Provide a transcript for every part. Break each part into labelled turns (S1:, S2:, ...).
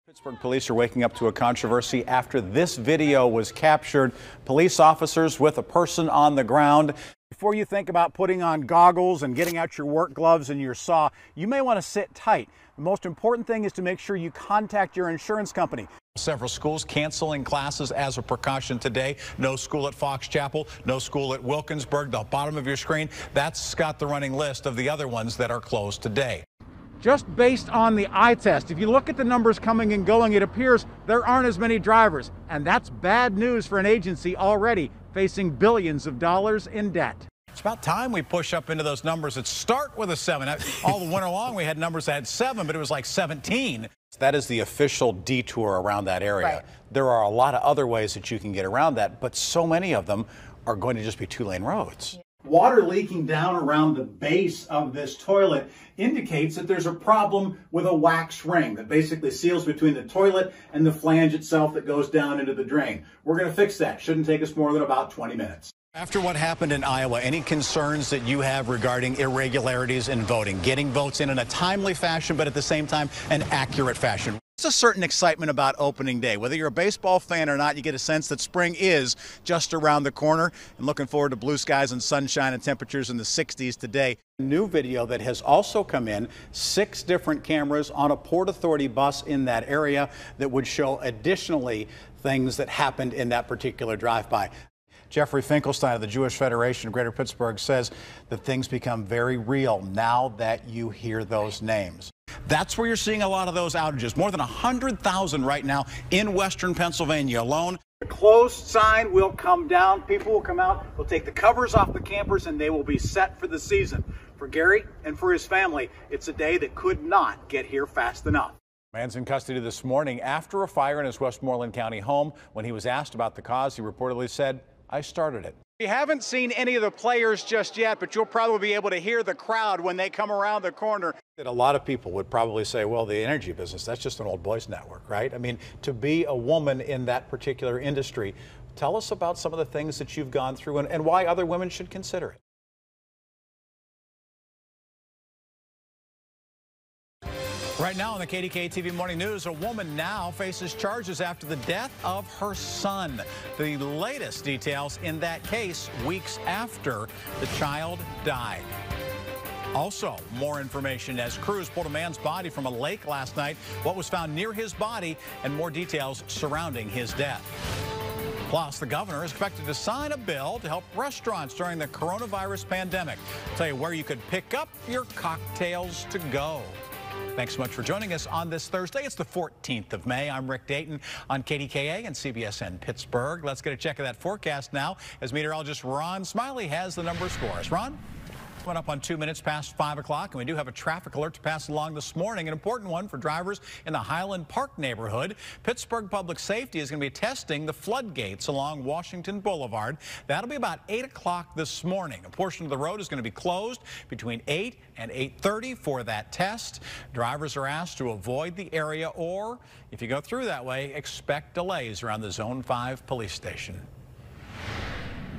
S1: Pittsburgh police are waking up to a controversy after this video was captured. Police officers with a person on the ground. Before you think about putting on goggles and getting out your work gloves and your saw, you may want to sit tight. The most important thing is to make sure you contact your insurance company. Several schools canceling classes as a precaution today. No school at Fox Chapel, no school at Wilkinsburg. The bottom of your screen, that's got the running list of the other ones that are closed today. Just based on the eye test, if you look at the numbers coming and going, it appears there aren't as many drivers. And that's bad news for an agency already facing billions of dollars in debt. It's about time we push up into those numbers that start with a 7. All the winter long we had numbers that had 7, but it was like 17. That is the official detour around that area. Right. There are a lot of other ways that you can get around that, but so many of them are going to just be 2-lane roads. Water leaking down around the base of this toilet indicates that there's a problem with a wax ring that basically seals between the toilet and the flange itself that goes down into the drain. We're going to fix that. Shouldn't take us more than about 20 minutes. After what happened in Iowa, any concerns that you have regarding irregularities in voting, getting votes in a timely fashion, but at the same time, an accurate fashion? There's a certain excitement about opening day. Whether you're a baseball fan or not, you get a sense that spring is just around the corner. And looking forward to blue skies and sunshine and temperatures in the 60s today. New video that has also come in, 6 different cameras on a Port Authority bus in that area that would show additionally things that happened in that particular drive-by. Jeffrey Finkelstein of the Jewish Federation of Greater Pittsburgh says that things become very real now that you hear those names. That's where you're seeing a lot of those outages. More than 100,000 right now in western Pennsylvania alone. The closed sign will come down. People will come out. They'll take the covers off the campers and they will be set for the season. For Gary and for his family, it's a day that could not get here fast enough. Man's in custody this morning after a fire in his Westmoreland County home. When he was asked about the cause, he reportedly said, "I started it." We haven't seen any of the players just yet, but you'll probably be able to hear the crowd when they come around the corner. A lot of people would probably say, well, the energy business, that's just an old boys network, right? I mean, to be a woman in that particular industry, tell us about some of the things that you've gone through and why other women should consider it. Right now on the KDKA TV Morning News, a woman now faces charges after the death of her son. The latest details in that case weeks after the child died. Also, more information as crews pulled a man's body from a lake last night, what was found near his body, and more details surrounding his death. Plus, the governor is expected to sign a bill to help restaurants during the coronavirus pandemic. I'll tell you where you could pick up your cocktails to go. Thanks so much for joining us on this Thursday. It's the 14th of May. I'm Rick Dayton on KDKA and CBSN Pittsburgh. Let's get a check of that forecast now as meteorologist Ron Smiley has the numbers for us. Ron? Coming up on 2 minutes past 5 o'clock, and we do have a traffic alert to pass along this morning, an important one for drivers in the Highland Park neighborhood. Pittsburgh Public Safety is going to be testing the floodgates along Washington Boulevard. That'll be about 8 o'clock this morning. A portion of the road is going to be closed between 8 and 8:30 for that test. Drivers are asked to avoid the area, or if you go through that way, expect delays around the Zone 5 police station.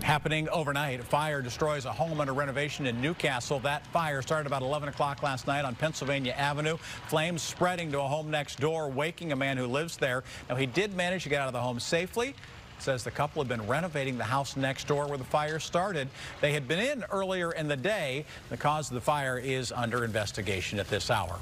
S1: Happening overnight, a fire destroys a home under renovation in Newcastle. That fire started about 11 o'clock last night on Pennsylvania Avenue. Flames spreading to a home next door, waking a man who lives there. Now, he did manage to get out of the home safely. Says the couple had been renovating the house next door where the fire started. They had been in earlier in the day. The cause of the fire is under investigation at this hour.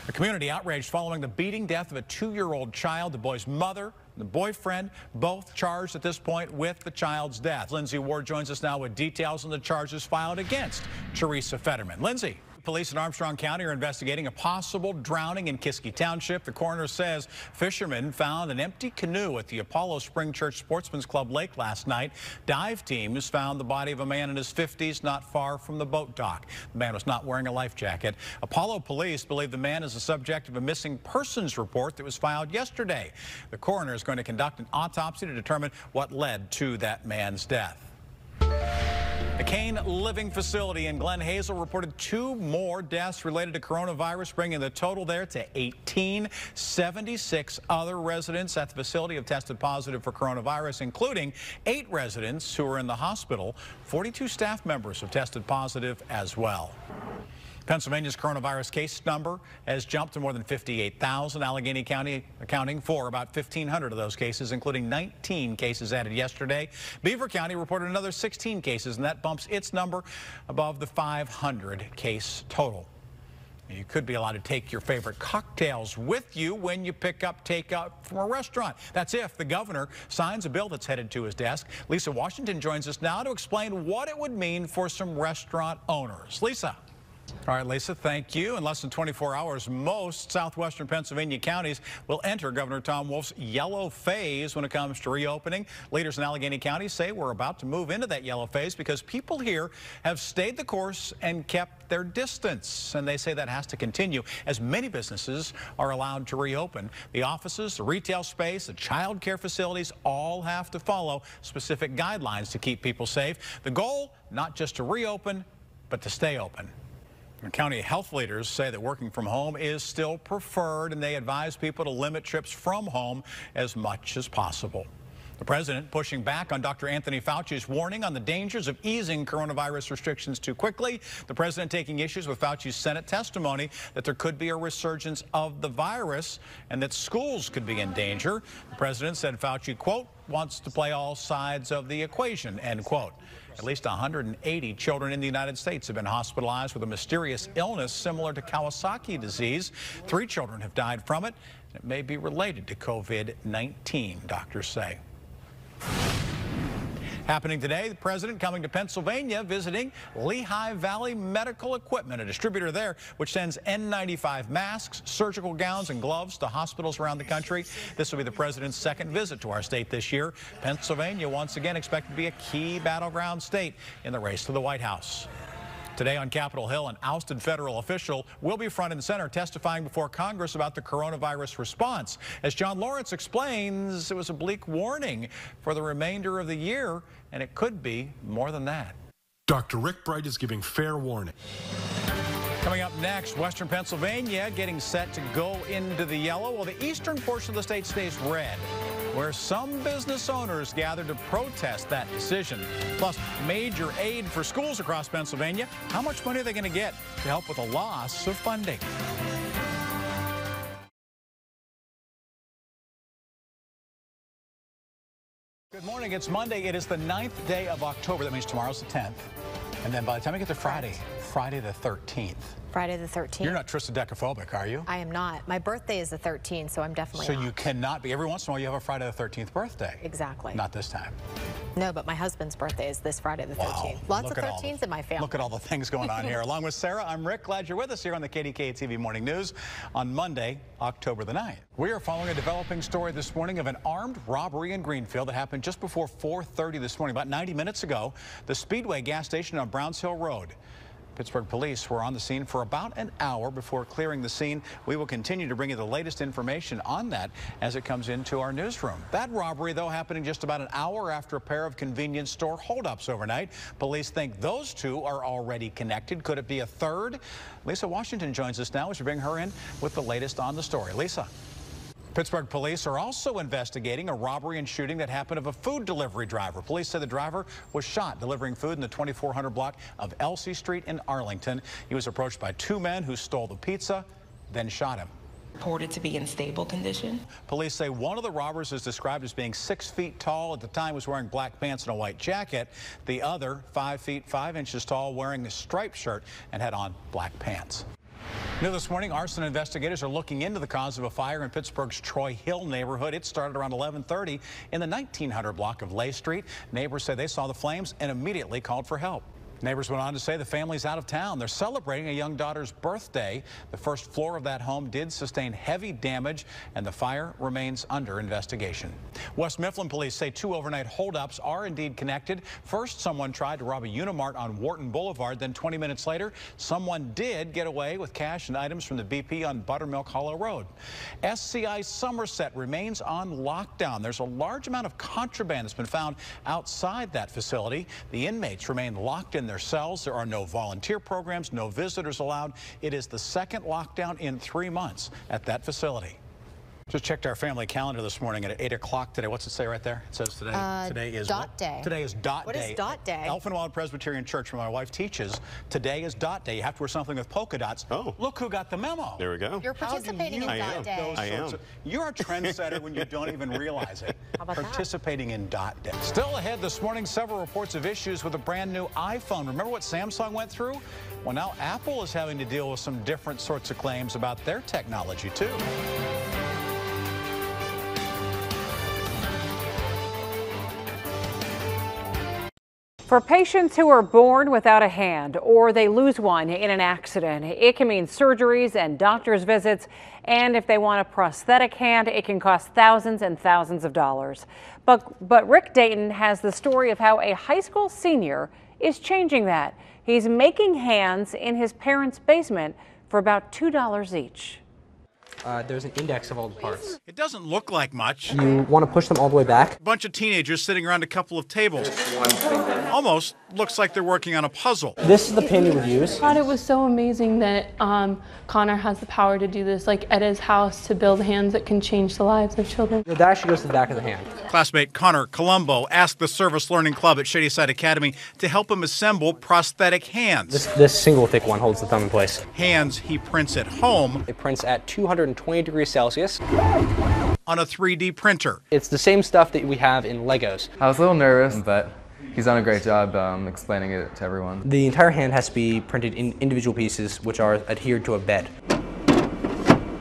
S1: The community outraged following the beating death of a 2-year-old child. The boy's mother and the boyfriend both charged at this point with the child's death. Lindsay Ward joins us now with details on the charges filed against Teresa Fetterman. Lindsay. Police in Armstrong County are investigating a possible drowning in Kiski Township. The coroner says fishermen found an empty canoe at the Apollo Spring Church Sportsman's Club Lake last night. Dive teams found the body of a man in his 50s not far from the boat dock. The man was not wearing a life jacket. Apollo police believe the man is the subject of a missing persons report that was filed yesterday. The coroner is going to conduct an autopsy to determine what led to that man's death. A Kane Living Facility in Glen Hazel reported 2 more deaths related to coronavirus, bringing the total there to 18. 76 other residents at the facility have tested positive for coronavirus, including 8 residents who are in the hospital. 42 staff members have tested positive as well. Pennsylvania's coronavirus case number has jumped to more than 58,000. Allegheny County accounting for about 1,500 of those cases, including 19 cases added yesterday. Beaver County reported another 16 cases, and that bumps its number above the 500 case total. You could be allowed to take your favorite cocktails with you when you pick up takeout from a restaurant. That's if the governor signs a bill that's headed to his desk. Lisa Washington joins us now to explain what it would mean for some restaurant owners. Lisa. All right, Lisa, thank you. In less than 24 hours, most southwestern Pennsylvania counties will enter Governor Tom Wolf's yellow phase when it comes to reopening. Leaders in Allegheny County say we're about to move into that yellow phase because people here have stayed the course and kept their distance. And they say that has to continue as many businesses are allowed to reopen. The offices, the retail space, the child care facilities all have to follow specific guidelines to keep people safe. The goal, not just to reopen, but to stay open. County health leaders say that working from home is still preferred, and they advise people to limit trips from home as much as possible. The president pushing back on Dr. Anthony Fauci's warning on the dangers of easing coronavirus restrictions too quickly. The president taking issues with Fauci's Senate testimony that there could be a resurgence of the virus and that schools could be in danger. The president said Fauci, quote, wants to play all sides of the equation, end quote. At least 180 children in the United States have been hospitalized with a mysterious illness similar to Kawasaki disease. 3 children have died from it. It may be related to COVID-19, doctors say. Happening today, the president coming to Pennsylvania, visiting Lehigh Valley Medical Equipment, a distributor there which sends N95 masks, surgical gowns, and gloves to hospitals around the country. This will be the president's second visit to our state this year. Pennsylvania once again expected to be a key battleground state in the race to the White House. Today on Capitol Hill, an ousted federal official will be front and center testifying before Congress about the coronavirus response. As John Lawrence explains, it was a bleak warning for the remainder of the year, and it could be more than that.
S2: Dr. Rick Bright is giving fair warning.
S1: Coming up next, Western Pennsylvania getting set to go into the yellow, while the eastern portion of the state stays red, where some business owners gathered to protest that decision. Plus, major aid for schools across Pennsylvania. How much money are they going to get to help with the loss of funding? Good morning. It's Monday. It is the 9th day of October. That means tomorrow's the 10th. And then by the time we get to Friday, Friday the 13th.
S3: Friday the 13th.
S1: You're not tristodecaphobic, are you?
S3: I am not. My birthday is the 13th, so I'm definitely
S1: So
S3: not.
S1: you cannot be. Every once in a while you have a Friday the 13th birthday.
S3: Exactly.
S1: Not this time.
S3: No, but my husband's birthday is this Friday the 13th. Lots of 13ths in my family.
S1: Look at all the things going on here. Along with Sarah, I'm Rick. Glad you're with us here on the KDKA TV Morning News on Monday, October the 9th. We are following a developing story this morning of an armed robbery in Greenfield that happened just before 4:30 this morning, about 90 minutes ago. The Speedway gas station on Browns Hill Road. Pittsburgh police were on the scene for about an hour before clearing the scene. We will continue to bring you the latest information on that as it comes into our newsroom. That robbery, though, happening just about an hour after a pair of convenience store holdups overnight. Police think those two are already connected. Could it be a third? Lisa Washington joins us now as we bring her in with the latest on the story. Lisa. Pittsburgh police are also investigating a robbery and shooting that happened of a food delivery driver. Police say the driver was shot delivering food in the 2400 block of Elsie Street in Arlington. He was approached by 2 men who stole the pizza, then shot him.
S4: Reported to be in stable condition.
S1: Police say one of the robbers is described as being 6 feet tall. At the time was wearing black pants and a white jacket. The other 5 feet 5 inches tall, wearing a striped shirt and had on black pants. New this morning, arson investigators are looking into the cause of a fire in Pittsburgh's Troy Hill neighborhood. It started around 11:30 in the 1900 block of Lay Street. Neighbors say they saw the flames and immediately called for help. Neighbors went on to say the family's out of town. They're celebrating a young daughter's birthday. The first floor of that home did sustain heavy damage, and the fire remains under investigation. West Mifflin police say 2 overnight holdups are indeed connected. First, someone tried to rob a Unimart on Wharton Boulevard. Then 20 minutes later, someone did get away with cash and items from the BP on Buttermilk Hollow Road. SCI Somerset remains on lockdown. There's a large amount of contraband that's been found outside that facility. The inmates remain locked in their cells. There are no volunteer programs, no visitors allowed. It is the second lockdown in 3 months at that facility. Just checked our family calendar this morning at 8 o'clock today. What's it say right there? It says today. Today is
S3: Dot Day.
S1: Today is Dot Day.
S3: What is Dot Day?
S1: Elfinwald Presbyterian Church, where my wife teaches. Today is Dot Day. You have to wear something with polka dots.
S5: Oh.
S1: Look who got the memo.
S5: There we go.
S3: You're participating in Dot Day.
S5: I am.
S1: You're a trendsetter when you don't even realize it.
S3: How about that?
S1: Participating in Dot Day. Still ahead this morning, several reports of issues with a brand new iPhone. Remember what Samsung went through? Well, now Apple is having to deal with some different sorts of claims about their technology, too.
S6: For patients who are born without a hand or they lose one in an accident, it can mean surgeries and doctor's visits. And if they want a prosthetic hand, it can cost thousands and thousands of dollars. But Rick Dayton has the story of how a high school senior is changing that. He's making hands in his parents' basement for about $2 each.
S7: There's an index of all the parts.
S1: It doesn't look like much.
S7: You want to push them all the way back.
S1: A bunch of teenagers sitting around a couple of tables. Almost looks like they're working on a puzzle.
S7: This is the pin you would use.
S8: I thought it was so amazing that Connor has the power to do this, like at his house, to build hands that can change the lives of children.
S7: That actually goes to the back of the hand.
S1: Classmate Connor Colombo asked the Service Learning Club at Shadyside Academy to help him assemble prosthetic hands.
S7: This single thick one holds the thumb in place.
S1: Hands he prints at home.
S7: It prints at 220 degrees Celsius.
S1: On a 3D printer.
S7: It's the same stuff that we have in Legos.
S9: I was a little nervous, but he's done a great job explaining it to everyone.
S7: The entire hand has to be printed in individual pieces which are adhered to a bed.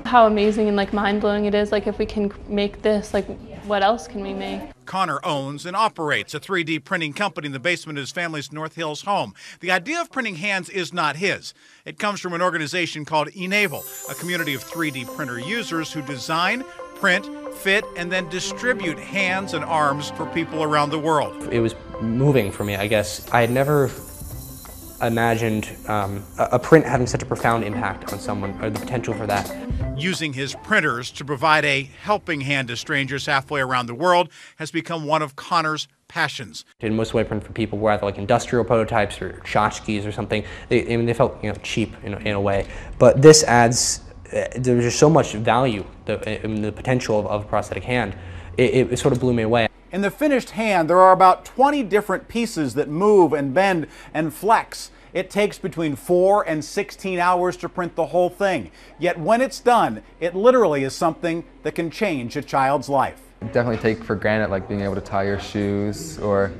S8: How amazing and like mind-blowing it is, like if we can make this, like what else can we make?
S1: Connor owns and operates a 3D printing company in the basement of his family's North Hills home. The idea of printing hands is not his. It comes from an organization called Enable, a community of 3D printer users who design, print, fit, and then distribute hands and arms for people around the world.
S7: It was moving for me, I guess. I had never imagined a print having such a profound impact on someone, or the potential for that.
S1: Using his printers to provide a helping hand to strangers halfway around the world has become one of Connor's passions.
S7: And most of what I print for people were either like industrial prototypes or tchotchkes or something. They felt cheap in a way. But this adds, there's just so much value in the potential of a prosthetic hand. It sort of blew me away.
S1: In the finished hand, there are about 20 different pieces that move and bend and flex. It takes between 4 and 16 hours to print the whole thing. Yet when it's done, it literally is something that can change a child's life.
S9: Definitely take for granted like being able to tie your shoes or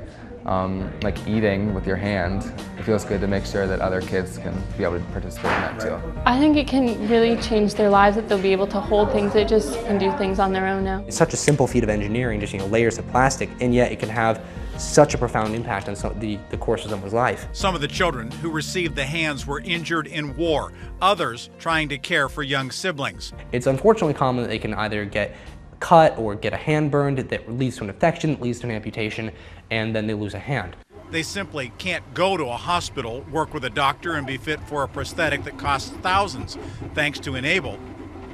S9: like eating with your hand. It feels good to make sure that other kids can be able to participate in that too.
S8: I think it can really change their lives, that they'll be able to hold things. They just can do things on their own now.
S7: It's such a simple feat of engineering, just layers of plastic, and yet it can have such a profound impact on the course of someone's life.
S1: Some of the children who received the hands were injured in war, others trying to care for young siblings.
S7: It's unfortunately common that they can either get cut or get a hand burned that leads to an infection, that leads to an amputation, and then they lose a hand.
S1: They simply can't go to a hospital, work with a doctor, and be fit for a prosthetic that costs thousands. Thanks to Enable,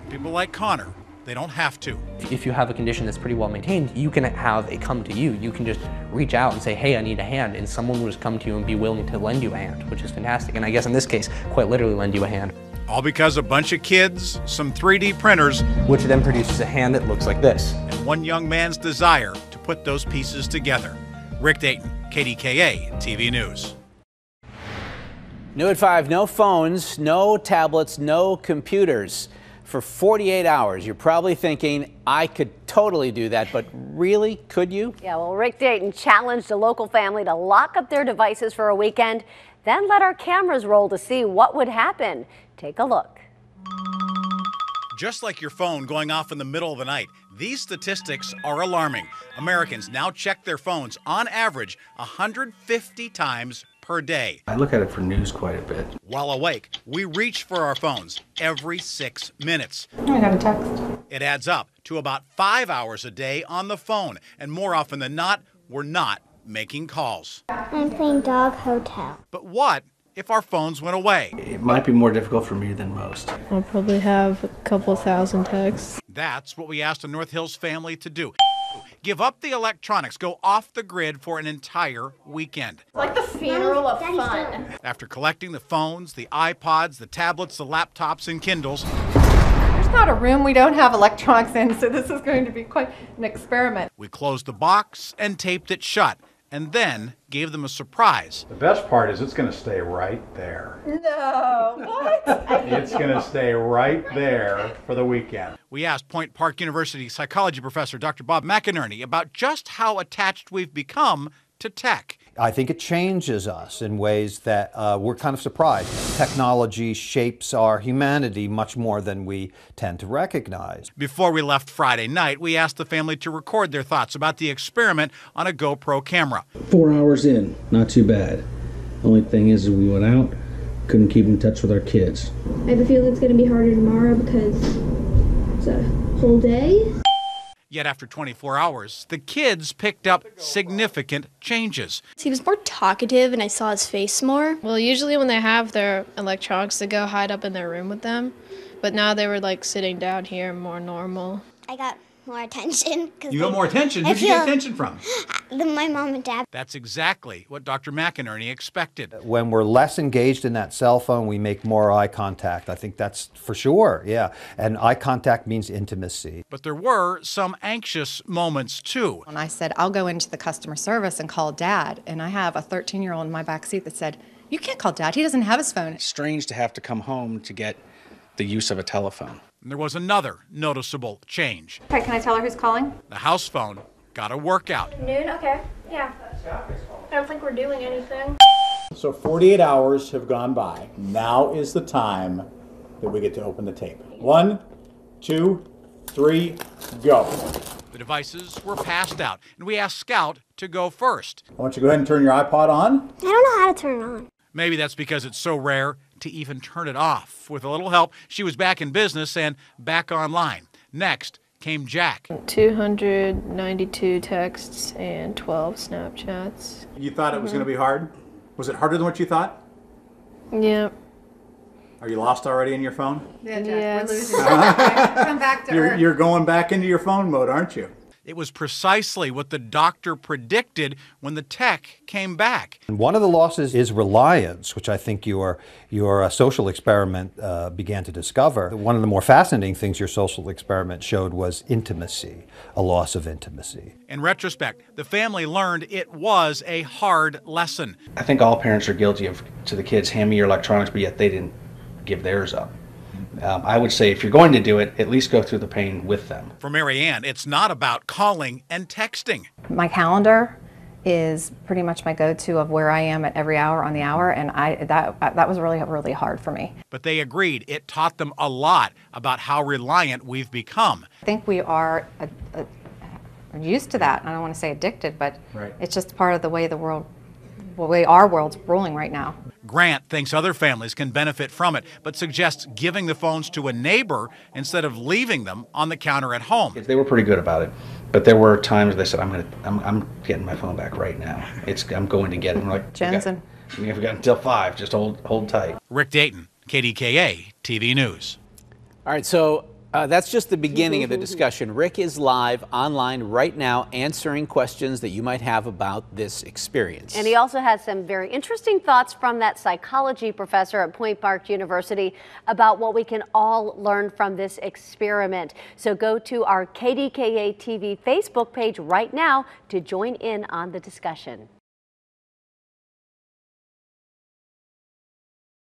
S1: people like Connor, they don't have to.
S7: If you have a condition that's pretty well maintained, you can have it come to you. You can just reach out and say, hey, I need a hand, and someone will just come to you and be willing to lend you a hand, which is fantastic. And I guess in this case, quite literally lend you a hand.
S1: All because a bunch of kids, some 3D printers,
S7: which then produces a hand that looks like this.
S1: And one young man's desire to put those pieces together. Rick Dayton, KDKA TV News.
S10: New at 5, no phones, no tablets, no computers. For 48 hours, you're probably thinking, I could totally do that, but really, could you?
S11: Yeah, well, Rick Dayton challenged a local family to lock up their devices for a weekend, then let our cameras roll to see what would happen. Take a look.
S1: Just like your phone going off in the middle of the night, these statistics are alarming. Americans now check their phones on average 150 times per day.
S12: I look at it for news quite a bit.
S1: While awake, we reach for our phones every 6 minutes.
S8: I got a text.
S1: It adds up to about 5 hours a day on the phone, and more often than not, we're not making calls.
S13: I'm playing Dog Hotel.
S1: But what if our phones went away?
S12: It might be more difficult for me than most.
S8: I'll probably have a couple thousand texts.
S1: That's what we asked a North Hills family to do. Give up the electronics, go off the grid for an entire weekend.
S5: It's like the funeral of fun.
S1: After collecting the phones, the iPods, the tablets, the laptops, and Kindles,
S5: There's not a room we don't have electronics in, so this is going to be quite an experiment.
S1: we closed the box and taped it shut, and then gave them a surprise.
S14: The best part is it's going to stay right there.
S5: No, what?
S14: It's going to stay right there for the weekend.
S1: We asked Point Park University psychology professor Dr. Bob McInerney about just how attached we've become to tech.
S15: I think it changes us in ways that we're kind of surprised. Technology shapes our humanity much more than we tend to recognize.
S1: Before we left Friday night, we asked the family to record their thoughts about the experiment on a GoPro camera.
S12: 4 hours in, not too bad. Only thing is we went out, couldn't keep in touch with our kids.
S13: I have a feeling it's going to be harder tomorrow because it's a whole day.
S1: Yet after 24 hours, the kids picked up significant changes.
S16: He was more talkative and I saw his face more.
S17: Well, usually when they have their electronics, they go hide up in their room with them. But now they were like sitting down here more normal.
S13: I got more attention.
S1: You got more attention? Who'd you get attention from?
S13: My mom and dad.
S1: That's exactly what Dr. McInerney expected.
S15: When we're less engaged in that cell phone, we make more eye contact. I think that's for sure, yeah. And eye contact means intimacy.
S1: But there were some anxious moments too.
S18: And I said, I'll go into the customer service and call Dad. And I have a 13-year-old in my back seat that said, you can't call Dad, he doesn't have his phone.
S12: It's strange to have to come home to get the use of a telephone.
S1: And there was another noticeable change.
S5: Okay, can I tell her who's calling?
S1: The house phone got a workout.
S16: Noon? Okay. Yeah. I don't think we're doing anything.
S1: So 48 hours have gone by. Now is the time that we get to open the tape. 1, 2, 3, go. The devices were passed out, and we asked Scout to go first. I want you to go ahead and turn your iPod on.
S13: I don't know how to turn it on.
S1: Maybe that's because it's so rare to even turn it off. With a little help, she was back in business and back online. Next came Jack.
S17: 292 texts and 12 Snapchats.
S1: You thought it was going to be hard? Was it harder than what you thought?
S17: Yep.
S1: Are you lost already in your phone?
S5: Yeah, Jack,
S17: Yes.
S5: we're losing. Come back to Earth.
S1: You're going back into your phone mode, aren't you? It was precisely what the doctor predicted when the tech came back.
S15: And one of the losses is reliance, which I think your social experiment began to discover. One of the more fascinating things your social experiment showed was intimacy, a loss of intimacy.
S1: In retrospect, the family learned it was a hard lesson.
S12: I think all parents are guilty of, to the kids, hand me your electronics, but yet they didn't give theirs up. I would say if you're going to do it, at least go through the pain with them.
S1: For Mary Ann, it's not about calling and texting.
S18: My calendar is pretty much my go-to of where I am at every hour on the hour, and that was really hard for me.
S1: But they agreed it taught them a lot about how reliant we've become.
S18: I think we are used to that. I don't want to say addicted, but it's just part of the way our world's rolling right now.
S1: Grant thinks other families can benefit from it, but suggests giving the phones to a neighbor instead of leaving them on the counter at home.
S12: They were pretty good about it, but there were times they said, I'm getting my phone back right now. I'm going to get it. And we're like,
S18: Jensen.
S12: We've got until 5, just hold tight.
S1: Rick Dayton, KDKA TV News.
S10: All right, so that's just the beginning of the discussion. Rick is live online right now answering questions that you might have about this experience.
S11: And he also has some very interesting thoughts from that psychology professor at Point Park University about what we can all learn from this experiment. So go to our KDKA TV Facebook page right now to join in on the discussion.